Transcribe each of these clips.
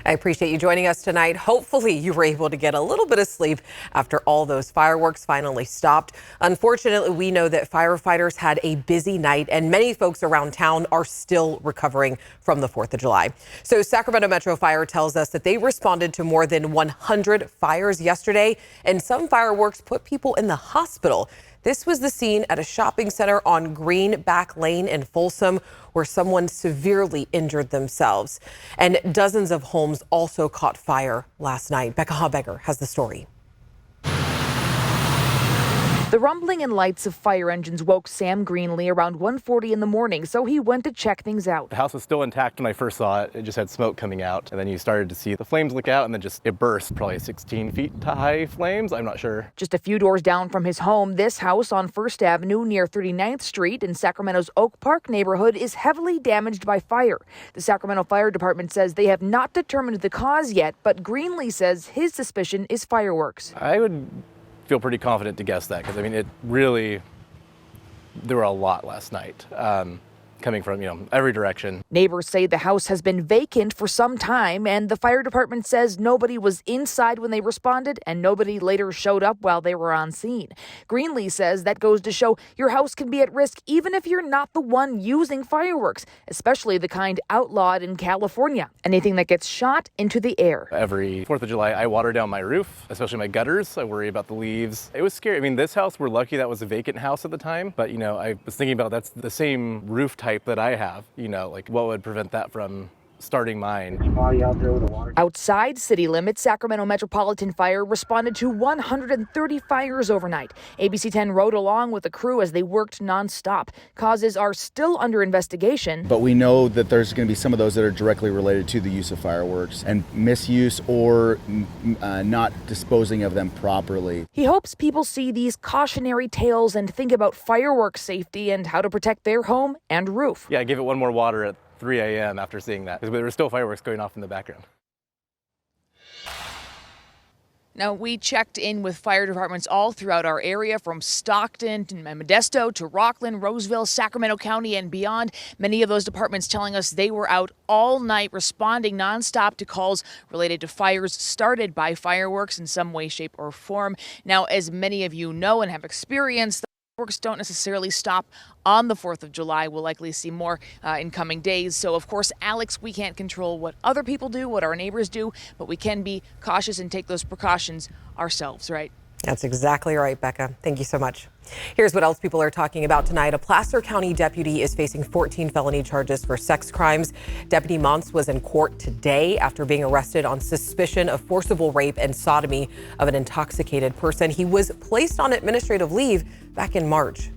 I appreciate you joining us tonight. Hopefully you were able to get a little bit of sleep after all those fireworks finally stopped. Unfortunately, we know that firefighters had a busy night and many folks around town are still recovering from the 4th of July. So Sacramento Metro Fire tells us that they responded to more than 100 fires yesterday, and some fireworks put people in the hospital. This was the scene at a shopping center on Greenback Lane in Folsom, where someone severely injured themselves. And dozens of homes also caught fire last night. Becca Habegger has the story. The rumbling and lights of fire engines woke Sam Greenlee around 1:40 in the morning, so he went to check things out. The house was still intact when I first saw it. It just had smoke coming out, and then you started to see the flames lick out, and then it burst. Probably 16 feet high flames, I'm not sure. Just a few doors down from his home, this house on First Avenue near 39th Street in Sacramento's Oak Park neighborhood is heavily damaged by fire. The Sacramento Fire Department says they have not determined the cause yet, but Greenlee says his suspicion is fireworks. I would feel pretty confident to guess that, because I mean, there were a lot last night coming from, every direction. Neighbors say the house has been vacant for some time, and the fire department says nobody was inside when they responded and nobody later showed up while they were on scene. Greenlee says that goes to show your house can be at risk even if you're not the one using fireworks, especially the kind outlawed in California. Anything that gets shot into the air. Every 4th of July, I water down my roof, especially my gutters. I worry about the leaves. It was scary. I mean, this house, we're lucky that was a vacant house at the time, but I was thinking about that's the same roof type that I have, like what would prevent that from starting mine. Outside city limits, Sacramento Metropolitan Fire responded to 130 fires overnight. ABC 10 rode along with the crew as they worked nonstop. Causes are still under investigation. But we know that there's going to be some of those that are directly related to the use of fireworks and misuse or not disposing of them properly. He hopes people see these cautionary tales and think about fireworks safety and how to protect their home and roof. Yeah, give it one more water at 3 a.m. after seeing that, because there were still fireworks going off in the background. Now, we checked in with fire departments all throughout our area, from Stockton to Modesto to Rockland, Roseville, Sacramento County, and beyond. Many of those departments telling us they were out all night responding nonstop to calls related to fires started by fireworks in some way, shape, or form. Now, as many of you know and have experienced, fireworks don't necessarily stop on the 4th of July. We'll likely see more in coming days. So, of course, Alex, we can't control what other people do, what our neighbors do, but we can be cautious and take those precautions ourselves, right? That's exactly right, Becca. Thank you so much. Here's what else people are talking about tonight. A Placer County deputy is facing 14 felony charges for sex crimes. Deputy Montz was in court today after being arrested on suspicion of forcible rape and sodomy of an intoxicated person. He was placed on administrative leave back in March.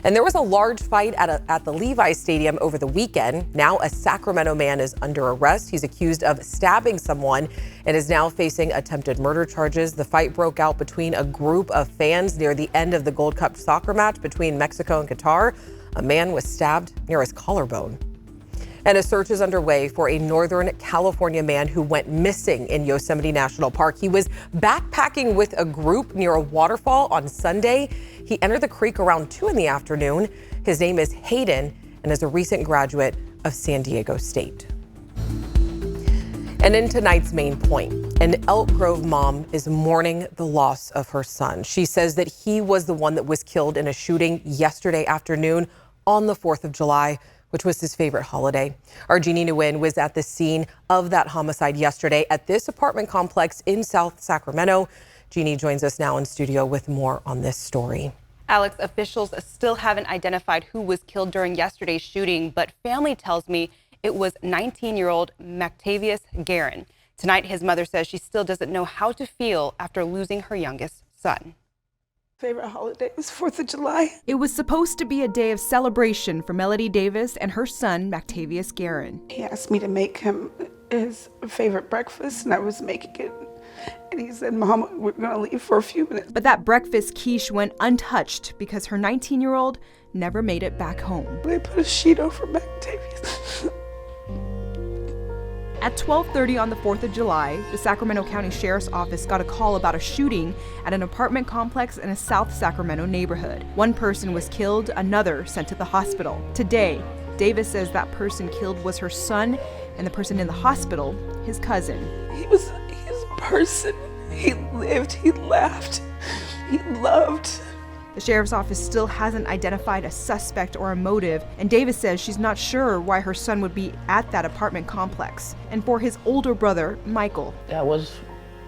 And there was a large fight at the Levi Stadium over the weekend. Now a Sacramento man is under arrest. He's accused of stabbing someone and is now facing attempted murder charges. The fight broke out between a group of fans near the end of the Gold Cup soccer match between Mexico and Qatar. A man was stabbed near his collarbone. And a search is underway for a Northern California man who went missing in Yosemite National Park. He was backpacking with a group near a waterfall on Sunday. He entered the creek around 2 in the afternoon. His name is Hayden and is a recent graduate of San Diego State. And in tonight's main point, an Elk Grove mom is mourning the loss of her son. She says that he was the one that was killed in a shooting yesterday afternoon on the 4th of July, which was his favorite holiday. Our Jeannie Nguyen was at the scene of that homicide yesterday at this apartment complex in South Sacramento. Jeannie joins us now in studio with more on this story. Alex, officials still haven't identified who was killed during yesterday's shooting, but family tells me it was 19-year-old Mactavius Guerin. Tonight, his mother says she still doesn't know how to feel after losing her youngest son. Favorite holiday was 4th of July. It was supposed to be a day of celebration for Melody Davis and her son, Mactavius Guerin. He asked me to make him his favorite breakfast, and I was making it. And he said, Mama, we're going to leave for a few minutes. But that breakfast quiche went untouched because her 19-year-old never made it back home. They put a sheet over Mactavius. At 12:30 on the 4th of July, the Sacramento County Sheriff's Office got a call about a shooting at an apartment complex in a South Sacramento neighborhood. One person was killed, another sent to the hospital. Today, Davis says that person killed was her son, and the person in the hospital, his cousin. He's a person. He lived, he laughed, he loved. The sheriff's office still hasn't identified a suspect or a motive, and Davis says she's not sure why her son would be at that apartment complex. And for his older brother, Michael, that was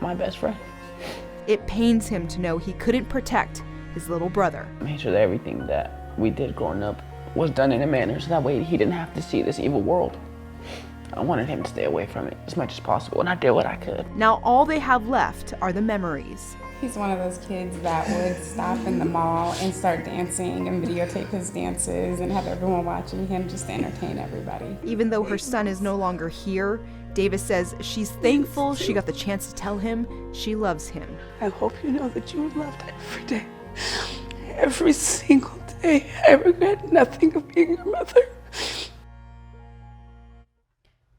my best friend. It pains him to know he couldn't protect his little brother. I made sure that everything that we did growing up was done in a manner so that way he didn't have to see this evil world. I wanted him to stay away from it as much as possible, and I did what I could. Now all they have left are the memories. He's one of those kids that would stop in the mall and start dancing and videotape his dances and have everyone watching him just to entertain everybody. Even though her son is no longer here, Davis says she's thankful she got the chance to tell him she loves him. I hope you know that you are loved every day. Every single day. I regret nothing of being your mother.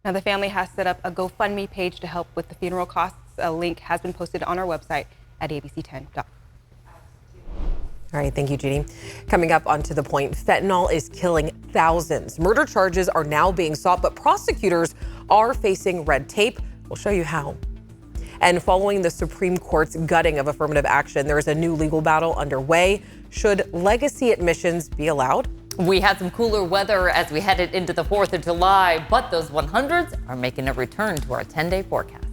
Now, the family has set up a GoFundMe page to help with the funeral costs. A link has been posted on our website at abc10.com. All right, thank you, Jeannie. Coming up onto the point, fentanyl is killing thousands. Murder charges are now being sought, but prosecutors are facing red tape. We'll show you how. And following the Supreme Court's gutting of affirmative action, there is a new legal battle underway. Should legacy admissions be allowed? We had some cooler weather as we headed into the 4th of July, but those 100s are making a return to our 10-day forecast.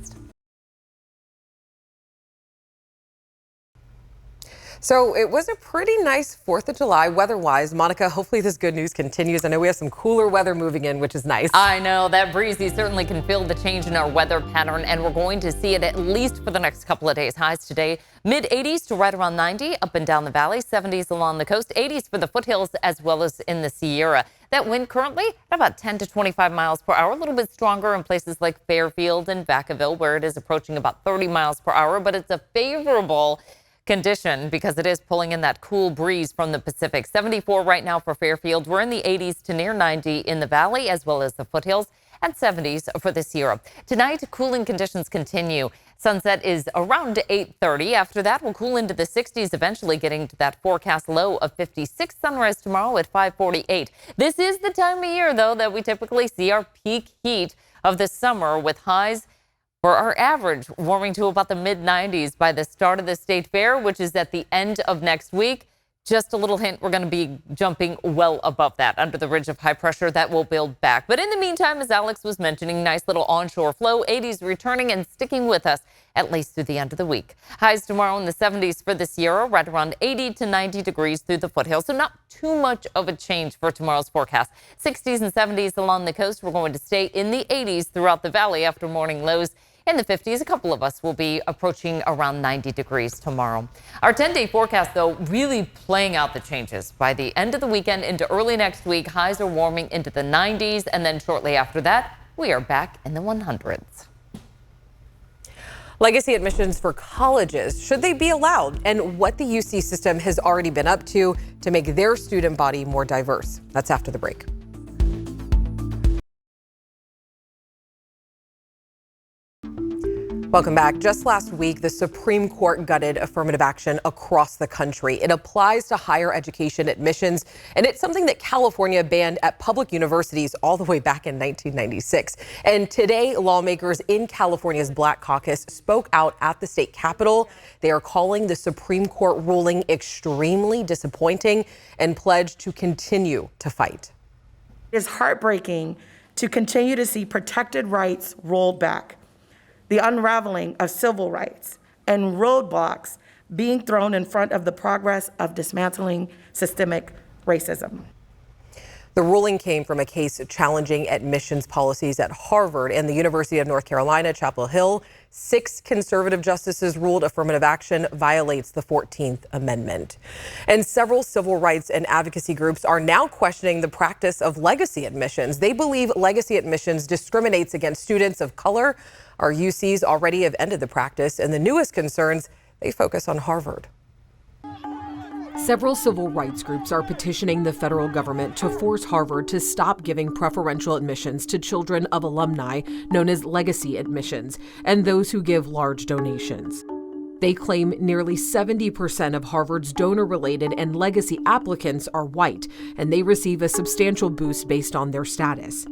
So it was a pretty nice 4th of July weather-wise. Monica, hopefully this good news continues. I know we have some cooler weather moving in, which is nice. I know that breezy certainly can feel the change in our weather pattern, and we're going to see it at least for the next couple of days. Highs today, mid-80s to right around 90 up and down the valley, 70s along the coast, 80s for the foothills as well as in the Sierra. That wind currently at about 10 to 25 miles per hour, a little bit stronger in places like Fairfield and Vacaville, where it is approaching about 30 miles per hour, but it's a favorable condition because it is pulling in that cool breeze from the Pacific. 74 right now for Fairfield. We're in the 80s to near 90 in the valley as well as the foothills, and 70s for the Sierra. Tonight, cooling conditions continue. Sunset is around 8:30. After that, we'll cool into the 60s, eventually getting to that forecast low of 56. Sunrise tomorrow at 5:48. This is the time of year, though, that we typically see our peak heat of the summer, with highs for our average warming to about the mid-90s by the start of the state fair, which is at the end of next week. Just a little hint, we're going to be jumping well above that under the ridge of high pressure that will build back. But in the meantime, as Alex was mentioning, nice little onshore flow, 80s returning and sticking with us at least through the end of the week. Highs tomorrow in the 70s for the Sierra, right around 80 to 90 degrees through the foothills. So not too much of a change for tomorrow's forecast. 60s and 70s along the coast. We're going to stay in the 80s throughout the valley after morning lows in the 50s. A couple of us will be approaching around 90 degrees tomorrow. Our 10-day forecast, though, really playing out the changes. By the end of the weekend into early next week, highs are warming into the 90s, and then shortly after that, we are back in the 100s. Legacy admissions for colleges, should they be allowed? And what the UC system has already been up to make their student body more diverse. That's after the break. Welcome back. Just last week, the Supreme Court gutted affirmative action across the country. It applies to higher education admissions, and it's something that California banned at public universities all the way back in 1996. And today, lawmakers in California's Black Caucus spoke out at the state capitol. They are calling the Supreme Court ruling extremely disappointing and pledged to continue to fight. It's heartbreaking to continue to see protected rights rolled back, the unraveling of civil rights, and roadblocks being thrown in front of the progress of dismantling systemic racism. The ruling came from a case challenging admissions policies at Harvard and the University of North Carolina, Chapel Hill. 6 conservative justices ruled affirmative action violates the 14th Amendment. And several civil rights and advocacy groups are now questioning the practice of legacy admissions. They believe legacy admissions discriminates against students of color. Our UCs already have ended the practice, and the newest concerns, they focus on Harvard. Several civil rights groups are petitioning the federal government to force Harvard to stop giving preferential admissions to children of alumni, known as legacy admissions, and those who give large donations. They claim nearly 70% of Harvard's donor-related and legacy applicants are white, and they receive a substantial boost based on their status.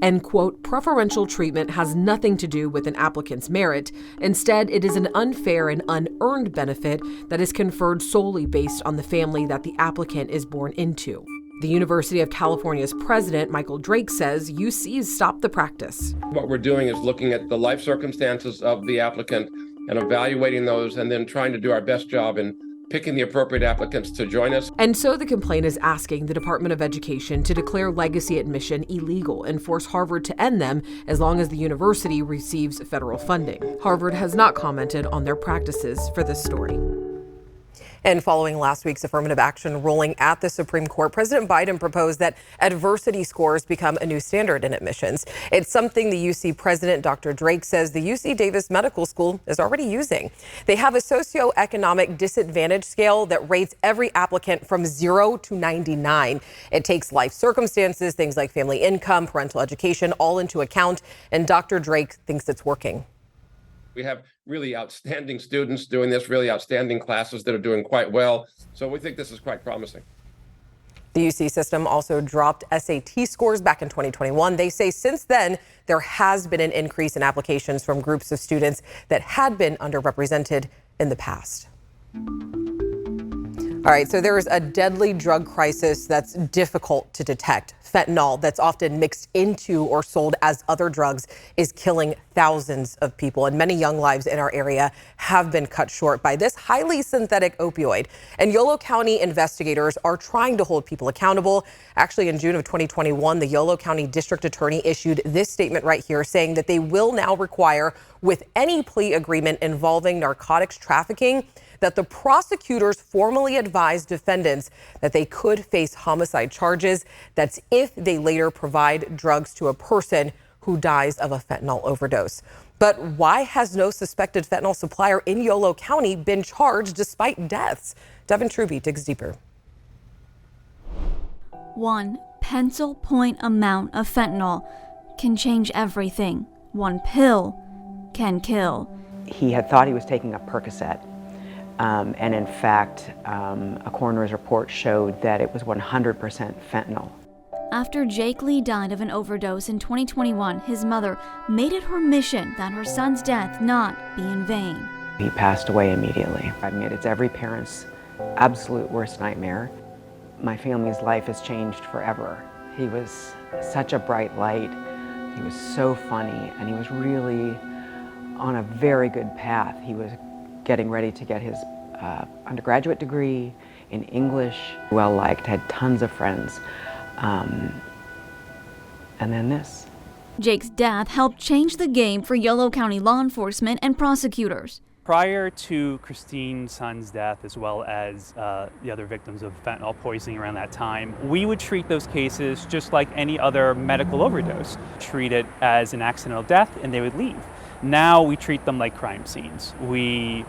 And, quote, preferential treatment has nothing to do with an applicant's merit. Instead, it is an unfair and unearned benefit that is conferred solely based on the family that the applicant is born into. The University of California's president, Michael Drake, says UCs stop the practice. What we're doing is looking at the life circumstances of the applicant and evaluating those, and then trying to do our best job in picking the appropriate applicants to join us. And so the complaint is asking the Department of Education to declare legacy admission illegal and force Harvard to end them as long as the university receives federal funding. Harvard has not commented on their practices for this story. And following last week's affirmative action ruling at the Supreme Court, President Biden proposed that adversity scores become a new standard in admissions. It's something the UC president, Dr. Drake, says the UC Davis Medical School is already using. They have a socioeconomic disadvantage scale that rates every applicant from 0 to 99. It takes life circumstances, things like family income, parental education, all into account. And Dr. Drake thinks it's working. We have really outstanding students doing this, really outstanding classes that are doing quite well. So we think this is quite promising. The UC system also dropped SAT scores back in 2021. They say since then, there has been an increase in applications from groups of students that had been underrepresented in the past. All right, so there is a deadly drug crisis that's difficult to detect. Fentanyl, that's often mixed into or sold as other drugs, is killing thousands of people, and many young lives in our area have been cut short by this highly synthetic opioid. And Yolo County investigators are trying to hold people accountable. Actually, in June of 2021, the Yolo County District Attorney issued this statement right here saying that they will now require, with any plea agreement involving narcotics trafficking, that the prosecutors formally advise defendants that they could face homicide charges. That's if they later provide drugs to a person who dies of a fentanyl overdose. But why has no suspected fentanyl supplier in Yolo County been charged despite deaths? Devin Truby digs deeper. 1 pencil point amount of fentanyl can change everything. 1 pill can kill. He had thought he was taking a Percocet. And in fact, a coroner's report showed that it was 100% fentanyl. After Jake Lee died of an overdose in 2021, his mother made it her mission that her son's death not be in vain. He passed away immediately. I mean, it's every parent's absolute worst nightmare. My family's life has changed forever. He was such a bright light. He was so funny, and he was really on a very good path. He was getting ready to get his undergraduate degree in English, well-liked, had tons of friends. And then this. Jake's death helped change the game for Yolo County law enforcement and prosecutors. Prior to Christine Sun's death, as well as the other victims of fentanyl poisoning around that time, we would treat those cases just like any other medical overdose, treat it as an accidental death, and they would leave. Now we treat them like crime scenes. We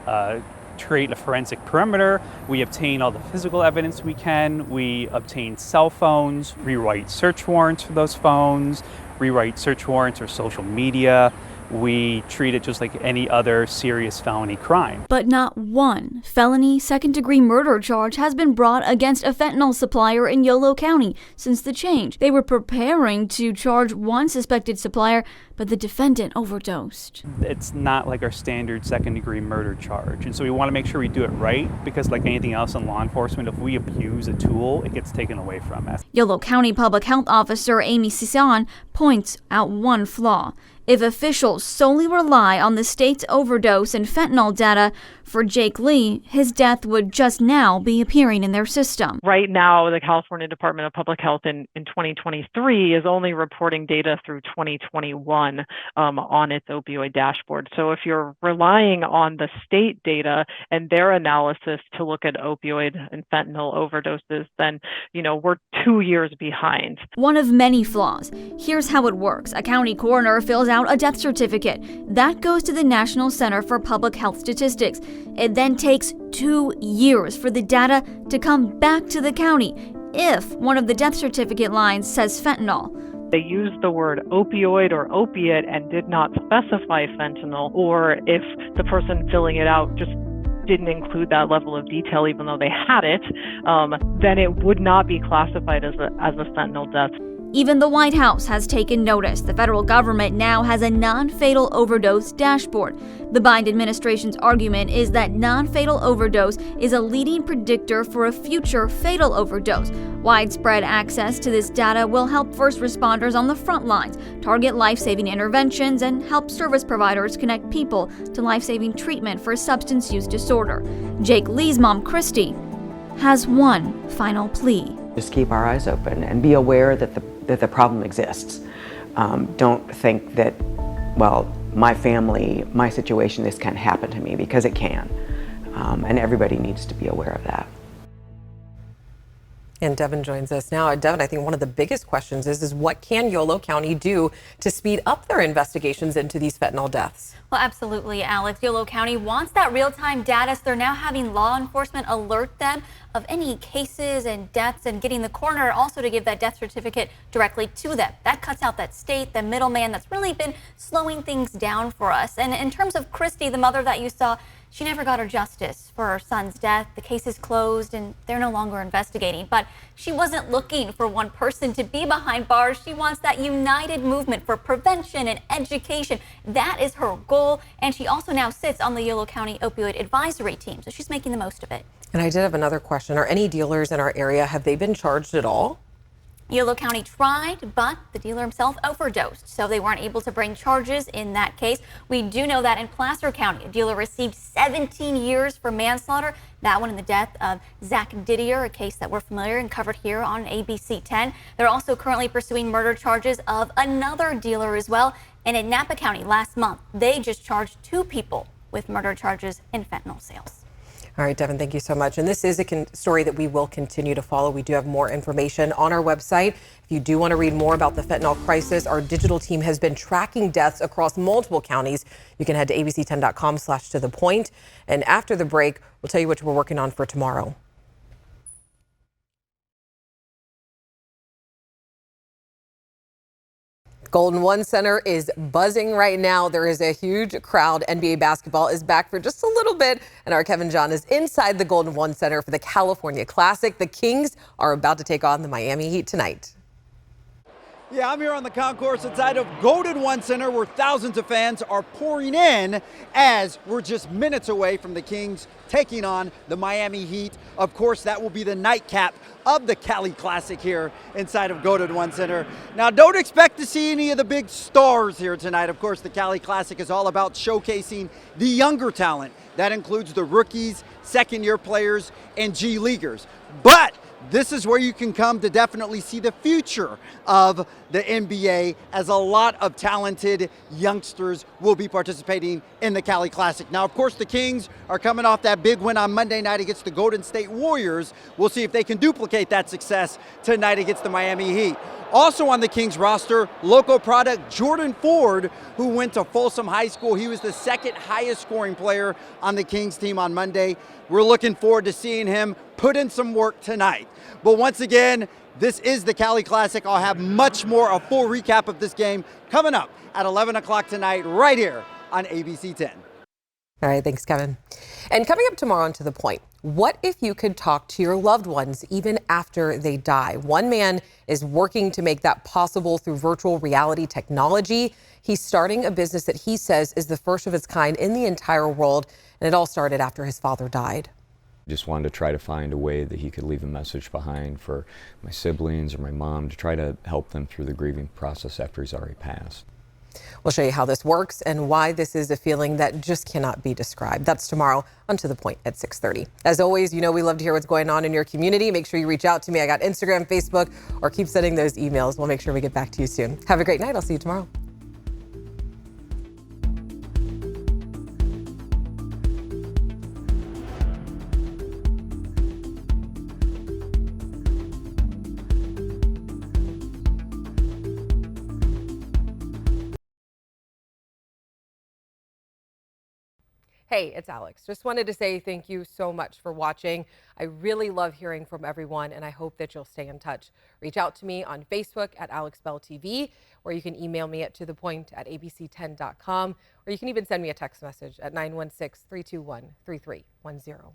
create a forensic perimeter. We obtain all the physical evidence we can. We obtain cell phones, rewrite search warrants for those phones, rewrite search warrants or social media. We treat it just like any other serious felony crime. But not one felony second-degree murder charge has been brought against a fentanyl supplier in Yolo County since the change. They were preparing to charge one suspected supplier, but the defendant overdosed. It's not like our standard second-degree murder charge. And so we want to make sure we do it right, because like anything else in law enforcement, if we abuse a tool, it gets taken away from us. Yolo County Public Health Officer Amy Cisan points out one flaw. If officials solely rely on the state's overdose and fentanyl data for Jake Lee, his death would just now be appearing in their system. Right now, the California Department of Public Health in 2023 is only reporting data through 2021 on its opioid dashboard. So if you're relying on the state data and their analysis to look at opioid and fentanyl overdoses, then, we're 2 years behind. One of many flaws. Here's how it works. A county coroner fills out a death certificate. That goes to the National Center for Public Health Statistics. It then takes 2 years for the data to come back to the county if one of the death certificate lines says fentanyl. They used the word opioid or opiate and did not specify fentanyl, or if the person filling it out just didn't include that level of detail even though they had it, then it would not be classified as a fentanyl death. Even the White House has taken notice. The federal government now has a non-fatal overdose dashboard. The Biden administration's argument is that non-fatal overdose is a leading predictor for a future fatal overdose. Widespread access to this data will help first responders on the front lines target life-saving interventions and help service providers connect people to life-saving treatment for substance use disorder. Jake Lee's mom, Christy, has one final plea. Just keep our eyes open and be aware that the problem exists. Don't think that, well, my family, my situation, this can't happen to me, because it can. And everybody needs to be aware of that. And Devin joins us now. Devin, I think one of the biggest questions is what can Yolo County do to speed up their investigations into these fentanyl deaths? Well, absolutely, Alex. Yolo County wants that real-time data, so they're now having law enforcement alert them of any cases and deaths and getting the coroner also to give that death certificate directly to them. That cuts out that state, the middleman that's really been slowing things down for us. And in terms of Christy, the mother that you saw, she never got her justice for her son's death. The case is closed and they're no longer investigating. But she wasn't looking for one person to be behind bars. She wants that united movement for prevention and education. That is her goal. And she also now sits on the Yolo County Opioid Advisory Team. So she's making the most of it. And I did have another question. Are any dealers in our area, have they been charged at all? Yolo County tried, but the dealer himself overdosed, so they weren't able to bring charges in that case. We do know that in Placer County, a dealer received 17 years for manslaughter. That one in the death of Zach Didier, a case that we're familiar and covered here on ABC 10. They're also currently pursuing murder charges of another dealer as well. And in Napa County last month, they just charged 2 people with murder charges in fentanyl sales. All right, Devin, thank you so much. And this is a story that we will continue to follow. We do have more information on our website. If you do want to read more about the fentanyl crisis, our digital team has been tracking deaths across multiple counties. You can head to abc10.com/tothepoint. And after the break, we'll tell you what we're working on for tomorrow. Golden One Center is buzzing right now. There is a huge crowd. NBA basketball is back for just a little bit, and our Kevin John is inside the Golden One Center for the California Classic. The Kings are about to take on the Miami Heat tonight. Yeah, I'm here on the concourse inside of Golden One Center, where thousands of fans are pouring in as we're just minutes away from the Kings taking on the Miami Heat. Of course, that will be the nightcap of the Cali Classic here inside of Golden One Center. Now, don't expect to see any of the big stars here tonight. Of course, the Cali Classic is all about showcasing the younger talent. That includes the rookies, second-year players, and G Leaguers. But this is where you can come to definitely see the future of the NBA, as a lot of talented youngsters will be participating in the Cali Classic. Now, of course, the Kings are coming off that big win on Monday night against the Golden State Warriors. We'll see if they can duplicate that success tonight against the Miami Heat. Also on the Kings roster, local product Jordan Ford, who went to Folsom High School. He was the second highest scoring player on the Kings team on Monday. We're looking forward to seeing him put in some work tonight. But once again, this is the Cali Classic. I'll have much more, a full recap of this game coming up at 11 o'clock tonight right here on ABC 10. All right, thanks, Kevin. And coming up tomorrow on To The Point, what if you could talk to your loved ones even after they die? One man is working to make that possible through virtual reality technology. He's starting a business that he says is the first of its kind in the entire world, and it all started after his father died. Just wanted to try to find a way that he could leave a message behind for my siblings or my mom to try to help them through the grieving process after he's already passed. We'll show you how this works and why this is a feeling that just cannot be described. That's tomorrow on To The Point at 6:30. As always, you know we love to hear what's going on in your community. Make sure you reach out to me. I got Instagram, Facebook, or keep sending those emails. We'll make sure we get back to you soon. Have a great night. I'll see you tomorrow. Hey, it's Alex. Just wanted to say thank you so much for watching. I really love hearing from everyone, and I hope that you'll stay in touch. Reach out to me on Facebook at AlexBellTV, or you can email me at tothepoint@abc10.com, or you can even send me a text message at 916-321-3310.